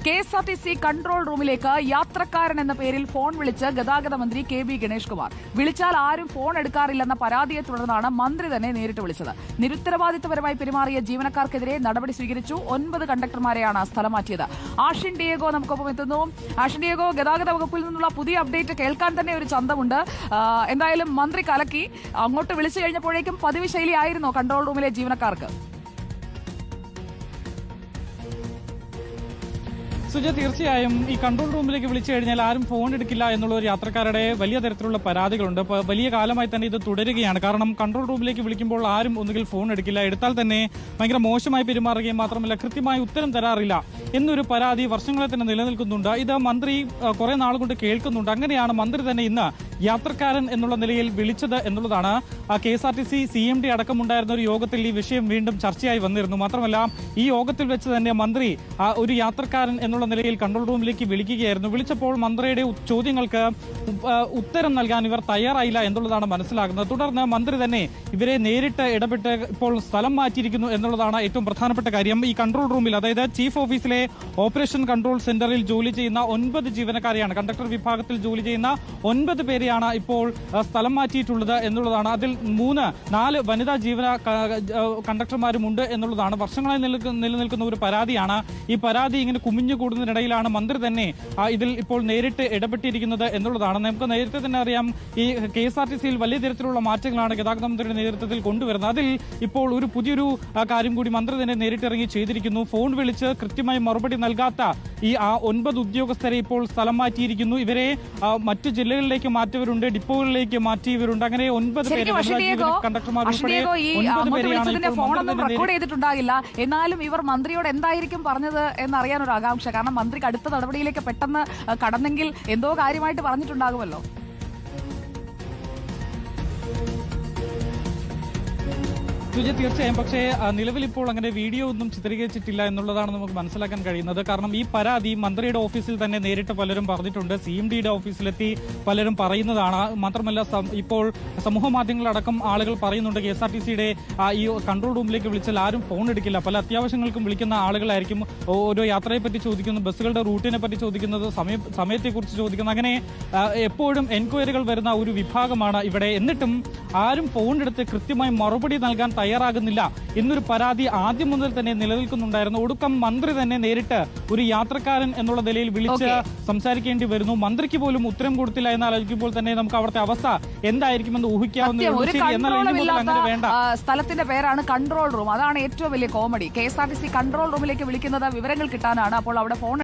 KSRTC control റൂമിലേക്ക് യാത്രക്കാരൻ എന്ന പേരിൽ ഫോൺ വിളിച്ച് ഗതാഗത മന്ത്രി കെ.ബി. ഗണേഷ് കുമാർ. വിളിച്ചാൽ ആരും ഫോൺ എടുക്കാറില്ലെന്ന പരാതിയെ തുടർന്നാണ് മന്ത്രി തന്നെ നേരിട്ട് വിളിച്ചത്. നിരുത്തരവാദിത്തപരമായി പെരുമാറിയ ജീവനക്കാർക്കെതിരെ നടപടി സ്വീകരിച്ചു. 9 കണ്ടക്ടർമാരെയാണ് സ്ഥലം മാറ്റിയത്. ആഷിൻ ഡിയേഗോ നമുക്കൊപ്പം എത്തുന്നു. ആഷിൻ ഡിയേഗോ, ഗതാഗത വകുപ്പിൽ നിന്നുള്ള പുതിയ അപ്ഡേറ്റ് കേൾക്കാൻ തന്നെ ഒരു ചന്തമുണ്ട്. എന്തായാലും മന്ത്രി കലക്കി. അങ്ങോട്ട് വിളിച്ചു കഴിഞ്ഞപ്പോഴേക്കും പതിവ് ശൈലിയായിരുന്നോ കൺട്രോൾ റൂമിലെ ജീവനക്കാർക്ക്? സുജ, തീർച്ചയായും ഈ കൺട്രോൾ റൂമിലേക്ക് വിളിച്ചു കഴിഞ്ഞാൽ ആരും ഫോൺ എടുക്കില്ല എന്നുള്ള ഒരു യാത്രക്കാരുടെ വലിയ തരത്തിലുള്ള പരാതികളുണ്ട്. വലിയ കാലമായി തന്നെ ഇത് തുടരുകയാണ്. കാരണം കൺട്രോൾ റൂമിലേക്ക് വിളിക്കുമ്പോൾ ആരും ഒന്നുകിൽ ഫോൺ എടുക്കില്ല, എടുത്താൽ തന്നെ ഭയങ്കര മോശമായി പെരുമാറുകയും മാത്രമല്ല കൃത്യമായി ഉത്തരം തരാറില്ല എന്നൊരു പരാതി വർഷങ്ങളെ തന്നെ നിലനിൽക്കുന്നുണ്ട്. ഇത് മന്ത്രി കുറെ നാൾ കൊണ്ട് കേൾക്കുന്നുണ്ട്. അങ്ങനെയാണ് മന്ത്രി തന്നെ ഇന്ന് യാത്രക്കാരൻ എന്നുള്ള നിലയിൽ വിളിച്ചത് എന്നുള്ളതാണ്. KSRTC CMD അടക്കമുണ്ടായിരുന്ന ഒരു യോഗത്തിൽ ഈ വിഷയം വീണ്ടും ചർച്ചയായി വന്നിരുന്നു. മാത്രമല്ല ഈ യോഗത്തിൽ വെച്ച് തന്നെ മന്ത്രി ഒരു യാത്രക്കാരൻ എന്നുള്ള നിലയിൽ കൺട്രോൾ റൂമിലേക്ക് വിളിക്കുകയായിരുന്നു. വിളിച്ചപ്പോൾ മന്ത്രിയുടെ ചോദ്യങ്ങൾക്ക് ഉത്തരം നൽകാൻ ഇവർ തയ്യാറായില്ല എന്നുള്ളതാണ് മനസ്സിലാകുന്നത്. തുടർന്ന് മന്ത്രി തന്നെ ഇവരെ നേരിട്ട് ഇടപെട്ട് ഇപ്പോൾ സ്ഥലം മാറ്റിയിരിക്കുന്നു എന്നുള്ളതാണ് ഏറ്റവും പ്രധാനപ്പെട്ട കാര്യം. ഈ കൺട്രോൾ റൂമിൽ, അതായത് ചീഫ് ഓഫീസിലെ ഓപ്പറേഷൻ കൺട്രോൾ സെന്ററിൽ ജോലി ചെയ്യുന്ന 9 ജീവനക്കാരെയാണ്, കണ്ടക്ടർ വിഭാഗത്തിൽ ജോലി ചെയ്യുന്ന 9 പേരെയാണ് ഇപ്പോൾ സ്ഥലം മാറ്റിയിട്ടുള്ളത് എന്നുള്ളതാണ്. അതിൽ 4 വനിതാ കണ്ടക്ടർമാരുമുണ്ട് എന്നുള്ളതാണ്. വർഷങ്ങളായി നിലനിൽക്കുന്ന ഒരു പരാതിയാണ്. ഈ പരാതി ഇങ്ങനെ കുമിഞ്ഞു കൂടുന്നതിനിടയിലാണ് മന്ത്രി തന്നെ ഇതിൽ ഇപ്പോൾ നേരിട്ട് ഇടപെട്ടിരിക്കുന്നത് എന്നുള്ളതാണ്. നമുക്ക് നേരത്തെ തന്നെ അറിയാം, ഈ KSRTCയിൽ വലിയ തരത്തിലുള്ള മാറ്റങ്ങളാണ് ഗതാഗത മന്ത്രിയുടെ നേതൃത്വത്തിൽ കൊണ്ടുവരുന്നത്. അതിൽ ഇപ്പോൾ ഒരു പുതിയൊരു കാര്യം കൂടി മന്ത്രി തന്നെ നേരിട്ടിറങ്ങി ചെയ്തിരിക്കുന്നു. ഫോൺ വിളിച്ച് കൃത്യമായി മറുപടി നൽകാത്ത ഈ 9 ഉദ്യോഗസ്ഥരെ ഇപ്പോൾ സ്ഥലം മാറ്റിയിരിക്കുന്നു. ഇവരെ മറ്റു ജില്ലകളിലേക്ക് മാറ്റിയവരുണ്ട്, ഡിപ്പോകളിലേക്ക് മാറ്റിയവരുണ്ട്. അങ്ങനെ 9 പേരെ റെക്കോർഡ് ചെയ്തിട്ടുണ്ടാകില്ല. എന്നാലും ഇവർ മന്ത്രിയോട് എന്തായിരിക്കും പറഞ്ഞത് എന്നറിയാൻ ഒരു ആകാംക്ഷ. കാരണം മന്ത്രിക്ക് അടുത്ത നടപടിയിലേക്ക് പെട്ടെന്ന് കടന്നെങ്കിൽ എന്തോ കാര്യമായിട്ട് പറഞ്ഞിട്ടുണ്ടാകുമല്ലോ. തീർച്ചയായും. പക്ഷേ നിലവിൽ ഇപ്പോൾ അങ്ങനെ വീഡിയോ ഒന്നും ചിത്രീകരിച്ചിട്ടില്ല എന്നുള്ളതാണ് നമുക്ക് മനസ്സിലാക്കാൻ കഴിയുന്നത്. കാരണം ഈ പരാതി മന്ത്രിയുടെ ഓഫീസിൽ തന്നെ നേരിട്ട് പലരും പറഞ്ഞിട്ടുണ്ട്. CMDയുടെ ഓഫീസിലെത്തി പലരും പറയുന്നതാണ്. മാത്രമല്ല ഇപ്പോൾ സമൂഹ മാധ്യമങ്ങളടക്കം ആളുകൾ പറയുന്നുണ്ട് KSRTCയുടെ ഈ കൺട്രോൾ റൂമിലേക്ക് വിളിച്ചാൽ ആരും ഫോൺ എടുക്കില്ല. പല അത്യാവശ്യങ്ങൾക്കും വിളിക്കുന്ന ആളുകളായിരിക്കും. ഓരോ യാത്രയെ പറ്റി ചോദിക്കുന്നു, ബസ്സുകളുടെ റൂട്ടിനെ പറ്റി ചോദിക്കുന്നത്, സമയത്തെക്കുറിച്ച് ചോദിക്കുന്നത്. അങ്ങനെ എപ്പോഴും എൻക്വയറികൾ വരുന്ന ഒരു വിഭാഗമാണ് ഇവിടെ. എന്നിട്ടും ആരും ഫോൺ എടുത്ത് കൃത്യമായി മറുപടി നൽകാൻ തയ്യാറാകുന്നില്ല എന്നൊരു പരാതി ആദ്യം മുതൽ തന്നെ നിലനിൽക്കുന്നുണ്ടായിരുന്നു. ഒടുക്കം മന്ത്രി തന്നെ നേരിട്ട് ഒരു യാത്രക്കാരൻ എന്നുള്ള നിലയിൽ വിളിച്ച് സംസാരിക്കേണ്ടി വരുന്നു. മന്ത്രിക്ക് പോലും ഉത്തരം കൊടുത്തില്ല എന്ന് ആലോചിക്കുമ്പോൾ തന്നെ നമുക്ക് അവിടുത്തെ അവസ്ഥ എന്തായിരിക്കുമെന്ന് ഊഹിക്കാവുന്ന സ്ഥലത്തിന്റെ പേരാണ് കൺട്രോൾ റൂം. അതാണ് ഏറ്റവും വലിയ കോമഡി. KSRTC കൺട്രോൾ റൂമിലേക്ക് വിളിക്കുന്നത് വിവരങ്ങൾ കിട്ടാനാണ്. അപ്പോൾ അവിടെ ഫോൺ